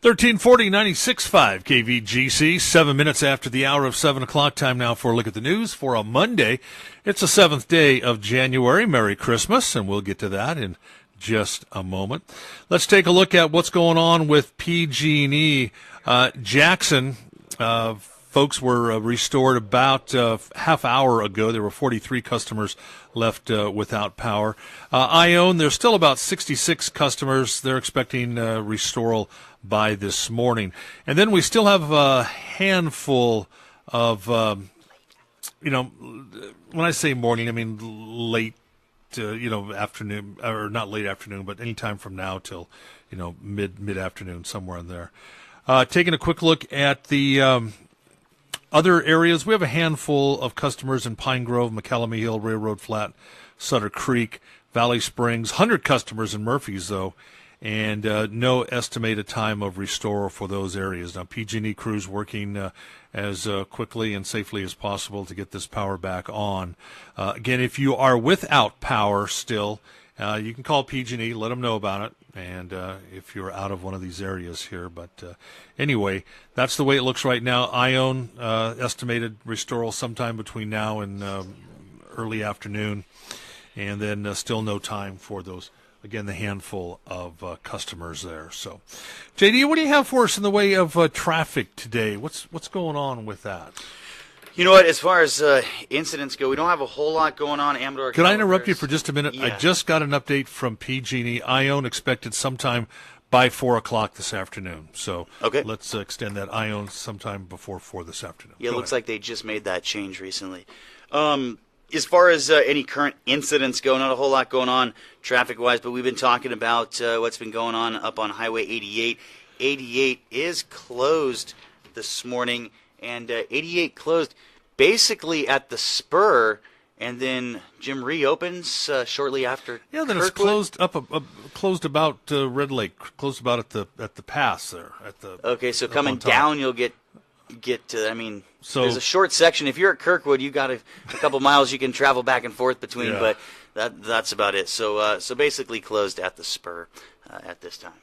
1340 96.5 KVGC, 7 minutes after the hour of 7 o'clock. Time now for a look at the news for a Monday. It's the 7th day of January. Merry Christmas, and we'll get to that in just a moment. Let's take a look at what's going on with PG&E. Jackson, folks were restored about half hour ago. There were 43 customers left without power. Ione, there's still about 66 customers. They're expecting restoral by this morning. And then we still have a handful of, when I say morning, I mean late, afternoon, or not late afternoon, but any time from now till, mid-afternoon, somewhere in there. Taking a quick look at the other areas, we have a handful of customers in Pine Grove, McCallum Hill, Railroad Flat, Sutter Creek, Valley Springs. 100 customers in Murphys, though, and no estimated time of restore for those areas. Now, PG&E crews working as quickly and safely as possible to get this power back on. Again, if you are without power still, you can call PG&E, let them know about it, and if you're out of one of these areas here. But anyway, that's the way it looks right now. Ione, estimated restoral sometime between now and early afternoon, and then still no time for those, again, the handful of customers there. So, JD, what do you have for us in the way of traffic today? What's going on with that? You know what? As far as incidents go, we don't have a whole lot going on. Amador, could I interrupt you for just a minute? Yeah. I just got an update from PG&E. Ione expected sometime by 4 o'clock this afternoon. So okay, let's extend that. Ione sometime before 4 this afternoon. Yeah, it looks like they just made that change recently. As far as any current incidents go, not a whole lot going on traffic-wise, but we've been talking about what's been going on up on Highway 88. 88 is closed this morning, and 88 closed basically at the spur, and then Jim reopens shortly after. Yeah, then Kirkwood. It's closed about Red Lake, closed about at the pass there. Okay, so coming down, you'll get to, so there's a short section. If you're at Kirkwood, you got a couple miles you can travel back and forth between, yeah. But that's about it. So basically closed at the spur at this time.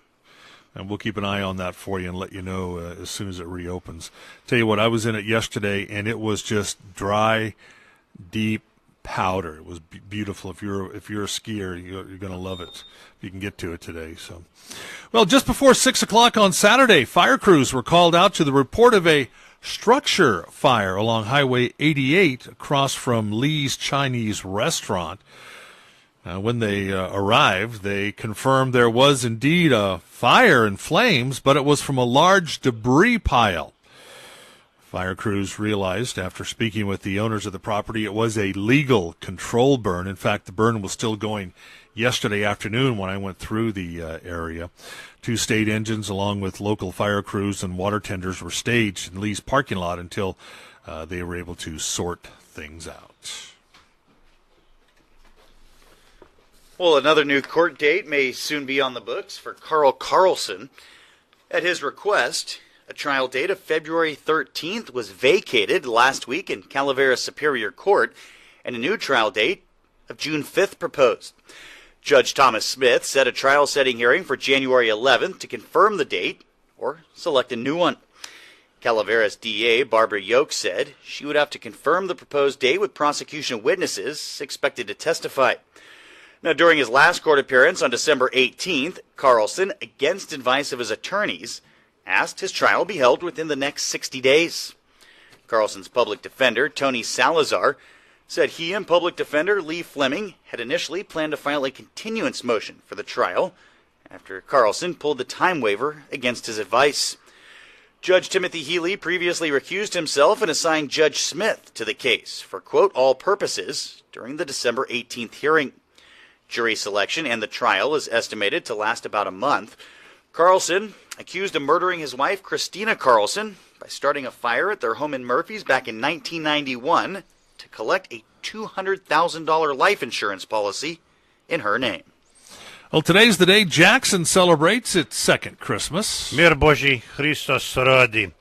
And we'll keep an eye on that for you and let you know as soon as it reopens. Tell you what, I was in it yesterday, and it was just dry, deep powder. It was beautiful. If you're a skier, you're going to love it if you can get to it today. So, well, just before 6 o'clock on Saturday, fire crews were called out to the report of a structure fire along Highway 88 across from Lee's Chinese Restaurant. When they arrived, they confirmed there was indeed a fire and flames, but it was from a large debris pile. Fire crews realized after speaking with the owners of the property it was a legal control burn. In fact, the burn was still going yesterday afternoon when I went through the area. 2 state engines along with local fire crews and water tenders were staged in Lee's parking lot until they were able to sort things out. Well, another new court date may soon be on the books for Carl Carlson. At his request, a trial date of February 13th was vacated last week in Calaveras Superior Court, and a new trial date of June 5th proposed. Judge Thomas Smith set a trial-setting hearing for January 11th to confirm the date or select a new one. Calaveras DA Barbara Yoke said she would have to confirm the proposed date with prosecution witnesses expected to testify. Now, during his last court appearance on December 18th, Carlson, against advice of his attorneys, asked his trial be held within the next 60 days. Carlson's public defender, Tony Salazar, said he and public defender Lee Fleming had initially planned to file a continuance motion for the trial after Carlson pulled the time waiver against his advice. Judge Timothy Healy previously recused himself and assigned Judge Smith to the case for, quote, all purposes during the December 18th hearing. Jury selection and the trial is estimated to last about a month. Carlson, accused of murdering his wife, Christina Carlson, by starting a fire at their home in Murphys back in 1991 to collect a $200,000 life insurance policy in her name. Well, today's the day Jackson celebrates its second Christmas. Mir Boží, Christos rodi.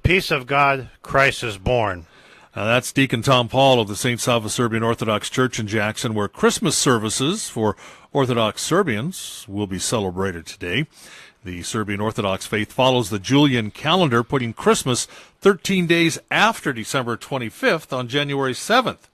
Peace of God, Christ is born. That's Deacon Tom Paul of the St. Sava Serbian Orthodox Church in Jackson, where Christmas services for Orthodox Serbians will be celebrated today. The Serbian Orthodox faith follows the Julian calendar, putting Christmas 13 days after December 25th on January 7th.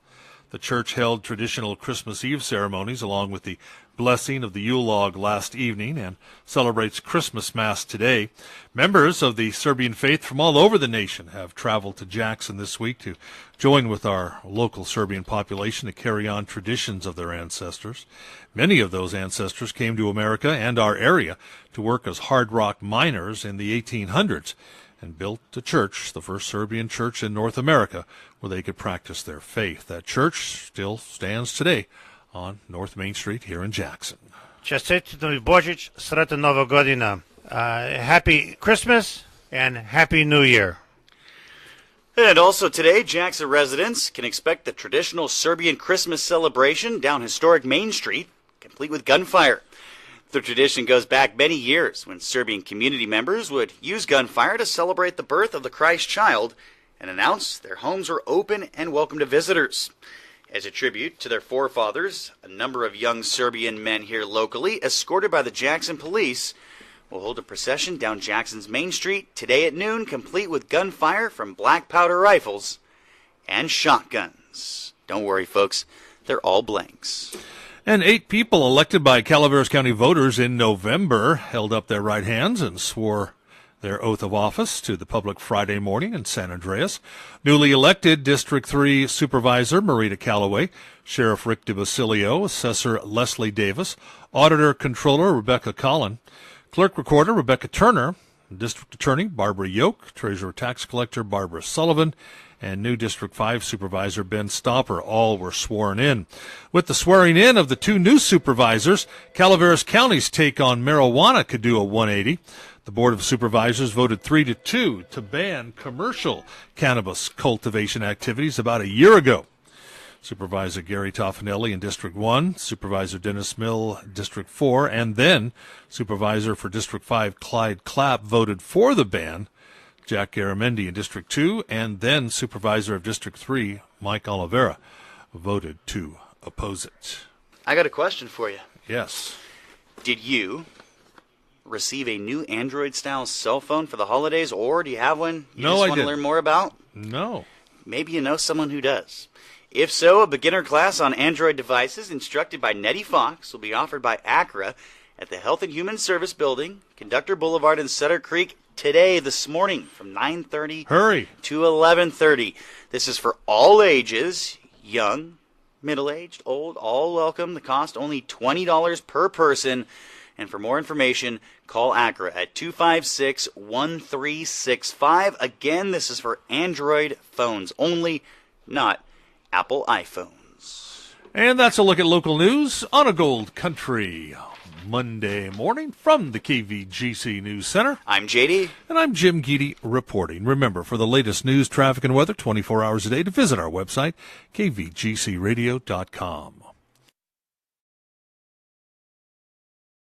The church held traditional Christmas Eve ceremonies along with the blessing of the Yule log last evening and celebrates Christmas Mass today. Members of the Serbian faith from all over the nation have traveled to Jackson this week to join with our local Serbian population to carry on traditions of their ancestors. Many of those ancestors came to America and our area to work as hard rock miners in the 1800s and built a church, the first Serbian church in North America, where they could practice their faith. That church still stands today on North Main Street here in Jackson. Čestitno Božić, sretna Nova godina. Happy Christmas and Happy New Year. And also today, Jackson residents can expect the traditional Serbian Christmas celebration down historic Main Street, complete with gunfire. The tradition goes back many years when Serbian community members would use gunfire to celebrate the birth of the Christ child and announce their homes were open and welcome to visitors. As a tribute to their forefathers, a number of young Serbian men here locally, escorted by the Jackson police, will hold a procession down Jackson's Main Street today at noon, complete with gunfire from black powder rifles and shotguns. Don't worry, folks, they're all blanks. And 8 people elected by Calaveras County voters in November held up their right hands and swore their oath of office to the public Friday morning in San Andreas. Newly elected District 3 Supervisor Marita Calloway, Sheriff Rick DeBasilio, Assessor Leslie Davis, Auditor Controller Rebecca Collin, Clerk Recorder Rebecca Turner, District Attorney Barbara Yoke, Treasurer Tax Collector Barbara Sullivan, and new District 5 Supervisor Ben Stopper. All were sworn in. With the swearing in of the 2 new supervisors, Calaveras County's take on marijuana could do a 180. The Board of Supervisors voted 3-2 to ban commercial cannabis cultivation activities about a year ago. Supervisor Gary Toffanelli in District 1, Supervisor Dennis Mill, District 4, and then Supervisor for District 5, Clyde Clapp, voted for the ban. Jack Garamendi in District 2, and then Supervisor of District 3, Mike Oliveira, voted to oppose it. I got a question for you. Yes. Did you receive a new Android-style cell phone for the holidays, or do you have one you No, just I want to didn't. learn more about? No. Maybe you know someone who does. If so, a beginner class on Android devices instructed by Nettie Fox will be offered by ACRA at the Health and Human Service Building, Conductor Boulevard in Sutter Creek, today, this morning, from 9:30 Hurry. to 11:30. This is for all ages, young, middle-aged, old, all welcome. The cost only $20 per person. And for more information, call ACRA at 256-1365. Again, this is for Android phones only, not Apple iPhones. And that's a look at local news on a Gold Country Monday morning from the KVGC News Center. I'm JD. And I'm Jim Geedy reporting. Remember, for the latest news, traffic, and weather 24 hours a day, to visit our website, kvgcradio.com.